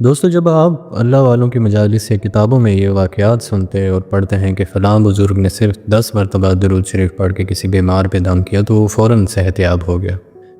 دوستو، جب آپ اللہ والوں کی مجالس یا کتابوں میں یہ واقعات سنتے اور پڑھتے ہیں کہ فلاں بزرگ نے صرف 10 مرتبہ درود شریف پڑھ کے کسی بیمار پہ دم کیا تو وہ فوراً صحت یاب ہو گیا،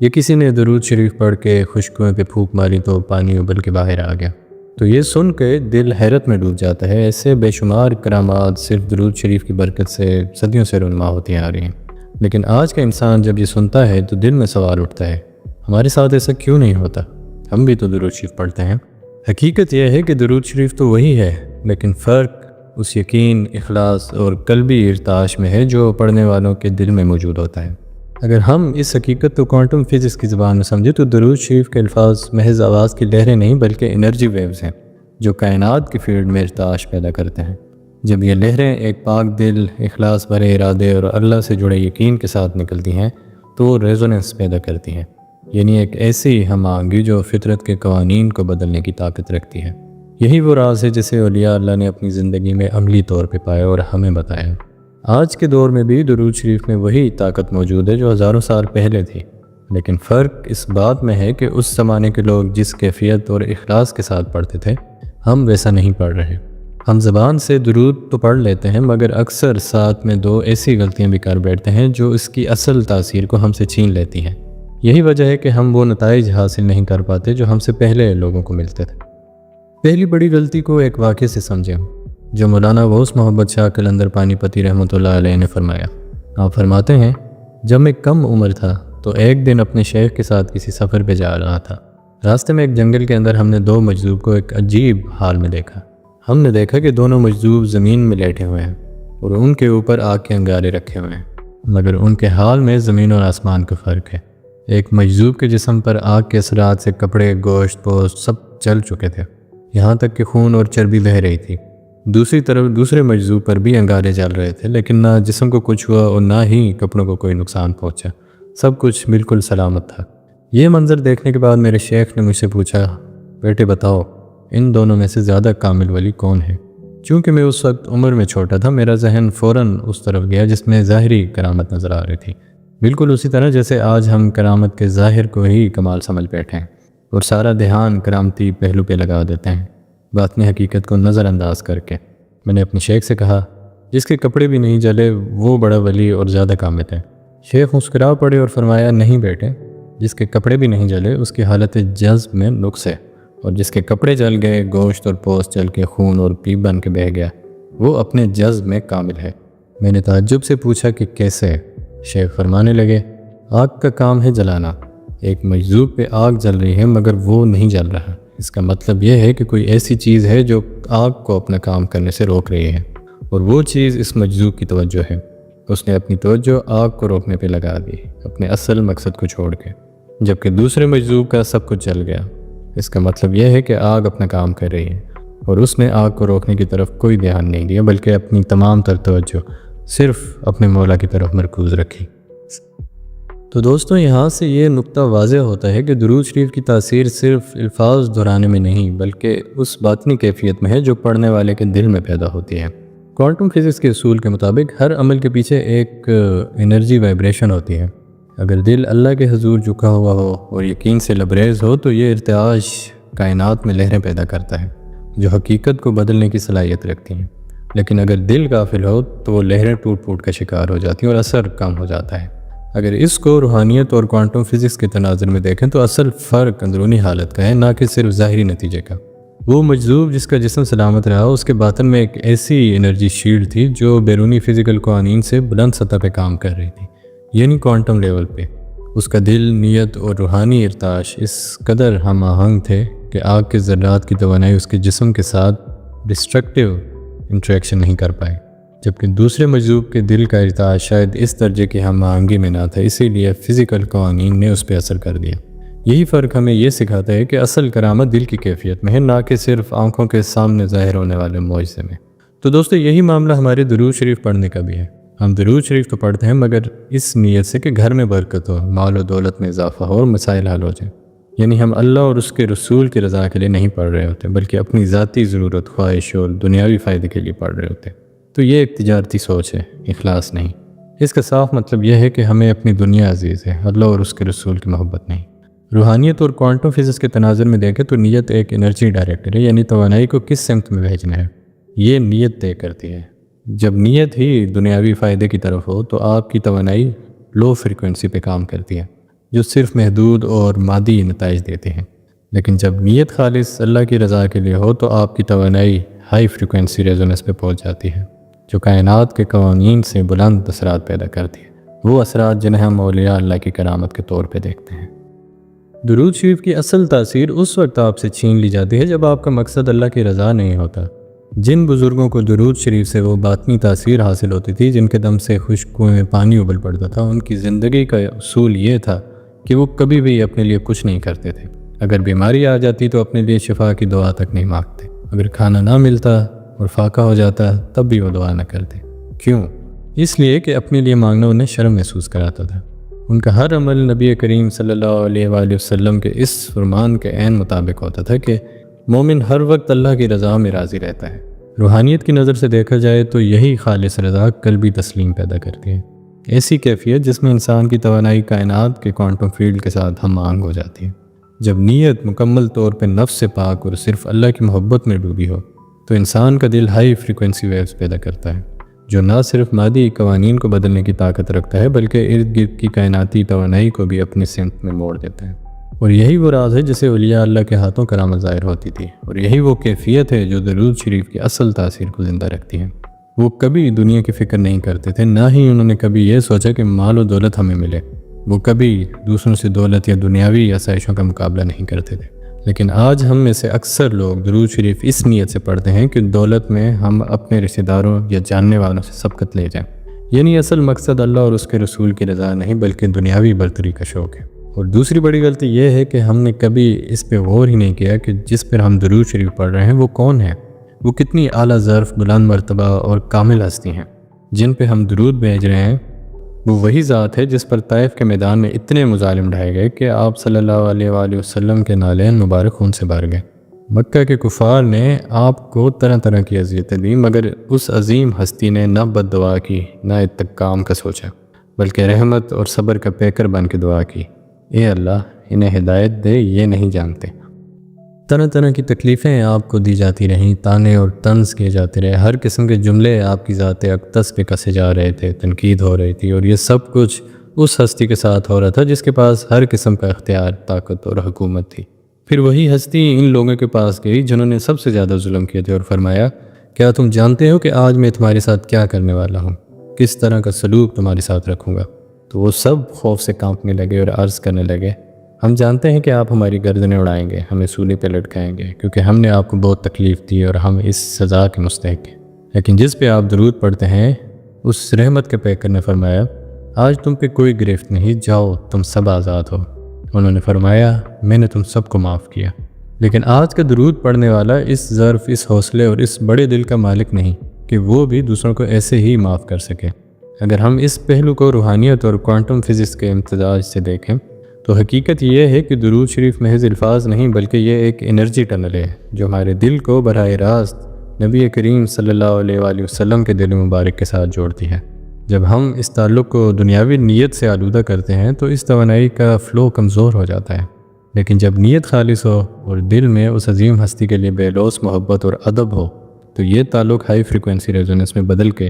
یا کسی نے درود شریف پڑھ کے خشک کنویں پہ پھونک ماری تو پانی ابل کے باہر آ گیا، تو یہ سن کے دل حیرت میں ڈوب جاتا ہے۔ ایسے بے شمار کرامات صرف درود شریف کی برکت سے صدیوں سے رونما ہوتی آ رہی ہیں، لیکن آج کا انسان جب یہ سنتا ہے تو دل میں سوال اٹھتا ہے، ہمارے ساتھ ایسا کیوں نہیں ہوتا؟ ہم بھی تو درود شریف پڑھتے ہیں۔ حقیقت یہ ہے کہ درود شریف تو وہی ہے، لیکن فرق اس یقین، اخلاص اور قلبی ارتعاش میں ہے جو پڑھنے والوں کے دل میں موجود ہوتا ہے۔ اگر ہم اس حقیقت کو کوانٹم فزکس کی زبان میں سمجھیں تو درود شریف کے الفاظ محض آواز کی لہریں نہیں بلکہ انرجی ویوز ہیں جو کائنات کی فیلڈ میں ارتعاش پیدا کرتے ہیں۔ جب یہ لہریں ایک پاک دل، اخلاص بھرے ارادے اور اللہ سے جڑے یقین کے ساتھ نکلتی ہیں تو وہ ریزوننس پیدا کرتی ہیں، یعنی ایک ایسی ہم آہنگی جو فطرت کے قوانین کو بدلنے کی طاقت رکھتی ہے۔ یہی وہ راز ہے جسے اولیاء اللہ نے اپنی زندگی میں عملی طور پہ پایا اور ہمیں بتایا۔ آج کے دور میں بھی درود شریف میں وہی طاقت موجود ہے جو ہزاروں سال پہلے تھی، لیکن فرق اس بات میں ہے کہ اس زمانے کے لوگ جس کیفیت اور اخلاص کے ساتھ پڑھتے تھے، ہم ویسا نہیں پڑھ رہے۔ ہم زبان سے درود تو پڑھ لیتے ہیں مگر اکثر ساتھ میں دو ایسی غلطیاں بھی کر بیٹھتے ہیں جو اس کی اصل تاثیر کو ہم سے چھین لیتی ہیں۔ یہی وجہ ہے کہ ہم وہ نتائج حاصل نہیں کر پاتے جو ہم سے پہلے لوگوں کو ملتے تھے۔ پہلی بڑی غلطی کو ایک واقعے سے سمجھیں جو مولانا غوث محمد شاہ قلندر پانی پتی رحمۃ اللہ علیہ نے فرمایا۔ آپ فرماتے ہیں، جب میں کم عمر تھا تو ایک دن اپنے شیخ کے ساتھ کسی سفر پہ جا رہا تھا۔ راستے میں ایک جنگل کے اندر ہم نے دو مجذوب کو ایک عجیب حال میں دیکھا۔ ہم نے دیکھا کہ دونوں مجذوب زمین میں لیٹے ہوئے ہیں اور ان کے اوپر آگ کے انگارے رکھے ہوئے ہیں، مگر ان کے حال میں زمین اور آسمان کا فرق ہے۔ ایک مجذوب کے جسم پر آگ کے اثرات سے کپڑے، گوشت، پوست سب جل چکے تھے، یہاں تک کہ خون اور چربی بہہ رہی تھی۔ دوسری طرف دوسرے مجذوب پر بھی انگارے جل رہے تھے، لیکن نہ جسم کو کچھ ہوا اور نہ ہی کپڑوں کو کوئی نقصان پہنچا، سب کچھ بالکل سلامت تھا۔ یہ منظر دیکھنے کے بعد میرے شیخ نے مجھ سے پوچھا، بیٹے بتاؤ ان دونوں میں سے زیادہ کامل ولی کون ہے؟ چونکہ میں اس وقت عمر میں چھوٹا تھا، میرا ذہن فوراً اس طرف گیا جس میں ظاہری کرامت نظر آ رہی تھی، بالکل اسی طرح جیسے آج ہم کرامت کے ظاہر کو ہی کمال سمجھ بیٹھے ہیں اور سارا دھیان کرامتی پہلو پہ لگا دیتے ہیں، باطنی حقیقت کو نظر انداز کر کے۔ میں نے اپنے شیخ سے کہا، جس کے کپڑے بھی نہیں جلے وہ بڑا ولی اور زیادہ کامل ہے۔ شیخ مسکرا پڑے اور فرمایا، نہیں بیٹے، جس کے کپڑے بھی نہیں جلے اس کی حالت جذب میں نقص ہے، اور جس کے کپڑے جل گئے، گوشت اور پوست جل کے خون اور پیپ بن کے بہہ گیا، وہ اپنے جذب میں کامل ہے۔ میں نے تعجب سے پوچھا کہ کیسے؟ شیخ فرمانے لگے، آگ کا کام ہے جلانا، ایک مجذوب پہ آگ جل رہی ہے مگر وہ نہیں جل رہا، اس کا مطلب یہ ہے کہ کوئی ایسی چیز ہے جو آگ کو اپنا کام کرنے سے روک رہی ہے، اور وہ چیز اس مجذوب کی توجہ ہے۔ اس نے اپنی توجہ آگ کو روکنے پہ لگا دی، اپنے اصل مقصد کو چھوڑ کے، جبکہ دوسرے مجذوب کا سب کچھ جل گیا۔ اس کا مطلب یہ ہے کہ آگ اپنا کام کر رہی ہے اور اس نے آگ کو روکنے کی طرف کوئی دھیان نہیں دیا بلکہ اپنی تمام تر توجہ صرف اپنے مولا کی طرف مرکوز رکھی۔ تو دوستوں، یہاں سے یہ نقطہ واضح ہوتا ہے کہ درود شریف کی تاثیر صرف الفاظ دہرانے میں نہیں بلکہ اس باطنی کیفیت میں ہے جو پڑھنے والے کے دل میں پیدا ہوتی ہے۔ کوانٹم فزکس کے اصول کے مطابق ہر عمل کے پیچھے ایک انرجی وائبریشن ہوتی ہے۔ اگر دل اللہ کے حضور جھکا ہوا ہو اور یقین سے لبریز ہو تو یہ ارتعاش کائنات میں لہریں پیدا کرتا ہے جو حقیقت کو بدلنے کی صلاحیت رکھتی ہیں، لیکن اگر دل غافل ہو تو وہ لہریں ٹوٹ پھوٹ کا شکار ہو جاتی ہیں اور اثر کم ہو جاتا ہے۔ اگر اس کو روحانیت اور کوانٹم فزکس کے تناظر میں دیکھیں تو اصل فرق اندرونی حالت کا ہے، نہ کہ صرف ظاہری نتیجے کا۔ وہ مجذوب جس کا جسم سلامت رہا، اس کے باطن میں ایک ایسی انرجی شیلڈ تھی جو بیرونی فزیکل قوانین سے بلند سطح پہ کام کر رہی تھی، یعنی کوانٹم لیول پہ۔ اس کا دل، نیت اور روحانی ارتعاش اس قدر ہم آہنگ تھے کہ آگ کے ذرات کی توانائی اس کے جسم کے ساتھ ڈسٹرکٹیو انٹریکشن نہیں کر پائے، جبکہ دوسرے مجذوب کے دل کا ارتعاش شاید اس درجے کی ہم آہنگی میں نہ تھا، اسی لیے فزیکل قوانین نے اس پہ اثر کر دیا۔ یہی فرق ہمیں یہ سکھاتا ہے کہ اصل کرامت دل کی کیفیت میں ہے، نہ کہ صرف آنکھوں کے سامنے ظاہر ہونے والے معجزے میں۔ تو دوستو، یہی معاملہ ہمارے درود شریف پڑھنے کا بھی ہے۔ ہم درود شریف تو پڑھتے ہیں مگر اس نیت سے کہ گھر میں برکت ہو، مال و دولت میں اضافہ ہو اور مسائل حل ہو جائیں، یعنی ہم اللہ اور اس کے رسول کی رضا کے لیے نہیں پڑھ رہے ہوتے بلکہ اپنی ذاتی ضرورت، خواہش اور دنیاوی فائدے کے لیے پڑھ رہے ہوتے۔ تو یہ ایک تجارتی سوچ ہے، اخلاص نہیں۔ اس کا صاف مطلب یہ ہے کہ ہمیں اپنی دنیا عزیز ہے، اللہ اور اس کے رسول کی محبت نہیں۔ روحانیت اور کوانٹم فزکس کے تناظر میں دیکھیں تو نیت ایک انرجی ڈائریکٹر ہے، یعنی توانائی کو کس سمت میں بھیجنا ہے یہ نیت طے کرتی ہے۔ جب نیت ہی دنیاوی فائدے کی طرف ہو تو آپ کی توانائی لو فریکوینسی پہ کام کرتی ہے جو صرف محدود اور مادی نتائج دیتے ہیں، لیکن جب نیت خالص اللہ کی رضا کے لیے ہو تو آپ کی توانائی ہائی فریکوینسی ریزوننس پہ پہنچ جاتی ہے جو کائنات کے قوانین سے بلند اثرات پیدا کرتی ہے، وہ اثرات جنہیں ہم اولیاء اللہ کی کرامت کے طور پہ دیکھتے ہیں۔ درود شریف کی اصل تاثیر اس وقت آپ سے چھین لی جاتی ہے جب آپ کا مقصد اللہ کی رضا نہیں ہوتا۔ جن بزرگوں کو درود شریف سے وہ باطنی تاثیر حاصل ہوتی تھی، جن کے دم سے خشک کنویں میں پانی ابل پڑتا تھا، ان کی زندگی کا اصول یہ تھا کہ وہ کبھی بھی اپنے لیے کچھ نہیں کرتے تھے۔ اگر بیماری آ جاتی تو اپنے لیے شفا کی دعا تک نہیں مانگتے، اگر کھانا نہ ملتا اور فاقہ ہو جاتا تب بھی وہ دعا نہ کرتے۔ کیوں؟ اس لیے کہ اپنے لیے مانگنا انہیں شرم محسوس کراتا تھا۔ ان کا ہر عمل نبی کریم صلی اللہ علیہ وآلہ وسلم کے اس فرمان کے عین مطابق ہوتا تھا کہ مومن ہر وقت اللہ کی رضا میں راضی رہتا ہے۔ روحانیت کی نظر سے دیکھا جائے تو یہی خالص رضا قلبی تسلیم پیدا کرتی ہے، ایسی کیفیت جس میں انسان کی توانائی کائنات کے کوانٹم فیلڈ کے ساتھ ہم آہنگ ہو جاتی ہے۔ جب نیت مکمل طور پہ نفس سے پاک اور صرف اللہ کی محبت میں ڈوبی ہو تو انسان کا دل ہائی فریکوینسی ویوز پیدا کرتا ہے جو نہ صرف مادی قوانین کو بدلنے کی طاقت رکھتا ہے بلکہ ارد گرد کی کائناتی توانائی کو بھی اپنی سمت میں موڑ دیتا ہے۔ اور یہی وہ راز ہے جسے اولیاء اللہ کے ہاتھوں کرامت ظاہر ہوتی تھی، اور یہی وہ کیفیت ہے جو درود شریف کی اصل تاثیر کو زندہ رکھتی ہے۔ وہ کبھی دنیا کی فکر نہیں کرتے تھے، نہ ہی انہوں نے کبھی یہ سوچا کہ مال و دولت ہمیں ملے۔ وہ کبھی دوسروں سے دولت یا دنیاوی آسائشوں کا مقابلہ نہیں کرتے تھے، لیکن آج ہم میں سے اکثر لوگ درود شریف اس نیت سے پڑھتے ہیں کہ دولت میں ہم اپنے رشتہ داروں یا جاننے والوں سے سبقت لے جائیں، یعنی اصل مقصد اللہ اور اس کے رسول کی رضا نہیں بلکہ دنیاوی برتری کا شوق ہے۔ اور دوسری بڑی غلطی یہ ہے کہ ہم نے کبھی اس پہ غور ہی نہیں کیا کہ جس پر ہم درود شریف پڑھ رہے ہیں وہ کون ہے، وہ کتنی اعلیٰ ظرف، بلند مرتبہ اور کامل ہستی ہیں۔ جن پہ ہم درود بھیج رہے ہیں وہ وہی ذات ہے جس پر طائف کے میدان میں اتنے مظالم ڈھائے گئے کہ آپ صلی اللہ علیہ وآلہ وسلم کے نالین مبارک خون سے بھر گئے۔ مکہ کے کفار نے آپ کو طرح طرح کی اذیتیں دیں، مگر اس عظیم ہستی نے نہ بد دعا کی نہ انتقام کا سوچا، بلکہ رحمت اور صبر کا پیکر بن کے دعا کی، اے اللہ انہیں ہدایت دے، یہ نہیں جانتے۔ طرح طرح کی تکلیفیں آپ کو دی جاتی رہیں، تانے اور طنز کیے جاتے رہے، ہر قسم کے جملے آپ کی ذات اقدس پہ کسے جا رہے تھے، تنقید ہو رہی تھی، اور یہ سب کچھ اس ہستی کے ساتھ ہو رہا تھا جس کے پاس ہر قسم کا اختیار، طاقت اور حکومت تھی۔ پھر وہی ہستی ان لوگوں کے پاس گئی جنہوں نے سب سے زیادہ ظلم کیے تھے اور فرمایا، کیا تم جانتے ہو کہ آج میں تمہارے ساتھ کیا کرنے والا ہوں، کس طرح کا سلوک تمہارے ساتھ رکھوں گا؟ تو وہ سب خوف سے کانپنے لگے اور عرض کرنے لگے، ہم جانتے ہیں کہ آپ ہماری گردنیں اڑائیں گے، ہمیں سولی پہ لٹکائیں گے، کیونکہ ہم نے آپ کو بہت تکلیف دی اور ہم اس سزا کے مستحق ہیں۔ لیکن جس پہ آپ درود پڑھتے ہیں اس رحمت کے پیکر نے فرمایا، آج تم پہ کوئی گرفت نہیں، جاؤ تم سب آزاد ہو۔ انہوں نے فرمایا، میں نے تم سب کو معاف کیا۔ لیکن آج کا درود پڑھنے والا اس ظرف، اس حوصلے اور اس بڑے دل کا مالک نہیں کہ وہ بھی دوسروں کو ایسے ہی معاف کر سکے۔ اگر ہم اس پہلو کو روحانیت اور کوانٹم فزکس کے امتزاج سے دیکھیں تو حقیقت یہ ہے کہ درود شریف محض الفاظ نہیں بلکہ یہ ایک انرجی ٹنل ہے جو ہمارے دل کو براہ راست نبی کریم صلی اللہ علیہ وآلہ وسلم کے دل مبارک کے ساتھ جوڑتی ہے۔ جب ہم اس تعلق کو دنیاوی نیت سے آلودہ کرتے ہیں تو اس توانائی کا فلو کمزور ہو جاتا ہے، لیکن جب نیت خالص ہو اور دل میں اس عظیم ہستی کے لیے بے لوث محبت اور ادب ہو تو یہ تعلق ہائی فریکوینسی ریزوننس میں بدل کے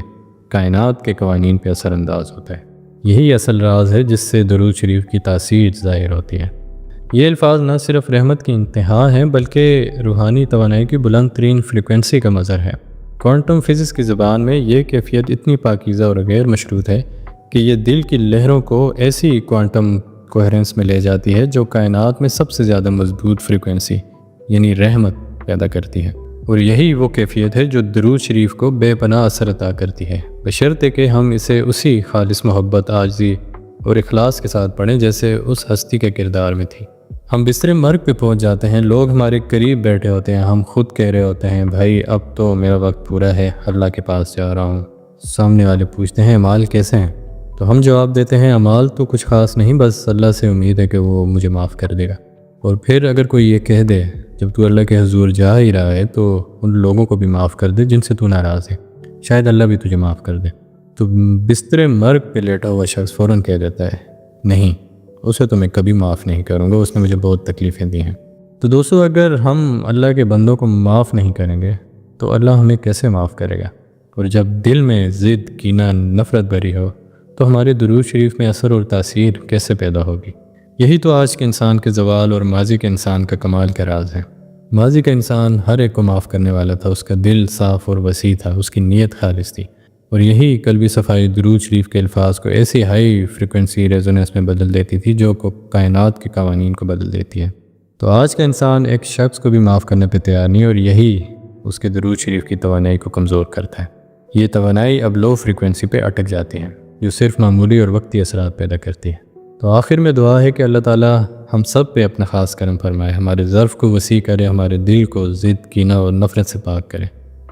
کائنات کے قوانین پہ اثر انداز ہوتا ہے۔ یہی اصل راز ہے جس سے درود شریف کی تاثیر ظاہر ہوتی ہے۔ یہ الفاظ نہ صرف رحمت کی انتہا ہیں بلکہ روحانی توانائی کی بلند ترین فریکوینسی کا مظہر ہے۔ کوانٹم فزکس کی زبان میں یہ کیفیت اتنی پاکیزہ اور غیر مشروط ہے کہ یہ دل کی لہروں کو ایسی کوانٹم کوہرنس میں لے جاتی ہے جو کائنات میں سب سے زیادہ مضبوط فریکوینسی یعنی رحمت پیدا کرتی ہے، اور یہی وہ کیفیت ہے جو درود شریف کو بے پناہ اثر عطا کرتی ہے، بشرطے کہ ہم اسے اسی خالص محبت، عاجزی اور اخلاص کے ساتھ پڑھیں جیسے اس ہستی کے کردار میں تھی۔ ہم بستر مرگ پہ پہنچ جاتے ہیں، لوگ ہمارے قریب بیٹھے ہوتے ہیں، ہم خود کہہ رہے ہوتے ہیں، بھائی اب تو میرا وقت پورا ہے، اللہ کے پاس جا رہا ہوں۔ سامنے والے پوچھتے ہیں اعمال کیسے ہیں؟ تو ہم جواب دیتے ہیں اعمال تو کچھ خاص نہیں، بس اللہ سے امید ہے کہ وہ مجھے معاف کر دے گا۔ اور پھر اگر کوئی یہ کہہ دے جب تو اللہ کے حضور جا ہی رہا ہے تو ان لوگوں کو بھی معاف کر دے جن سے تو ناراض ہے، شاید اللہ بھی تجھے معاف کر دے۔ تو بستر مرگ پہ لیٹا ہوا شخص فوراً کہہ دیتا ہے نہیں، اسے تو میں کبھی معاف نہیں کروں گا، اس نے مجھے بہت تکلیفیں دی ہیں۔ تو دوستو، اگر ہم اللہ کے بندوں کو معاف نہیں کریں گے تو اللہ ہمیں کیسے معاف کرے گا؟ اور جب دل میں ضد، کینہ، نفرت بھری ہو تو ہمارے درود شریف میں اثر اور تاثیر کیسے پیدا ہوگی؟ یہی تو آج کے انسان کے زوال اور ماضی کے انسان کا کمال کا راز ہے۔ ماضی کا انسان ہر ایک کو معاف کرنے والا تھا، اس کا دل صاف اور وسیع تھا، اس کی نیت خالص تھی، اور یہی قلبی صفائی درود شریف کے الفاظ کو ایسی ہائی فریکوینسی ریزوننس میں بدل دیتی تھی جو کائنات کے قوانین کو بدل دیتی ہے۔ تو آج کا انسان ایک شخص کو بھی معاف کرنے پہ تیار نہیں، اور یہی اس کے درود شریف کی توانائی کو کمزور کرتا ہے۔ یہ توانائی اب لو فریکوینسی پہ اٹک جاتی ہے، جو صرف معمولی اور وقتی اثرات پیدا کرتی ہے۔ تو آخر میں دعا ہے کہ اللہ تعالیٰ ہم سب پہ اپنا خاص کرم فرمائے، ہمارے ظرف کو وسیع کرے، ہمارے دل کو ضد، کینہ اور نفرت سے پاک کرے،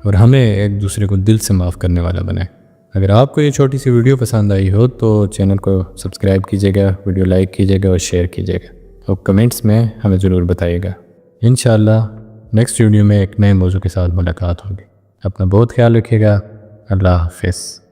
اور ہمیں ایک دوسرے کو دل سے معاف کرنے والا بنائے۔ اگر آپ کو یہ چھوٹی سی ویڈیو پسند آئی ہو تو چینل کو سبسکرائب کیجیے گا، ویڈیو لائک کیجیے گا اور شیئر کیجیے گا، اور کمنٹس میں ہمیں ضرور بتائیے گا۔ انشاءاللہ نیکسٹ ویڈیو میں ایک نئے موضوع کے ساتھ ملاقات ہوگی۔ اپنا بہت خیال رکھیے گا۔ اللہ حافظ۔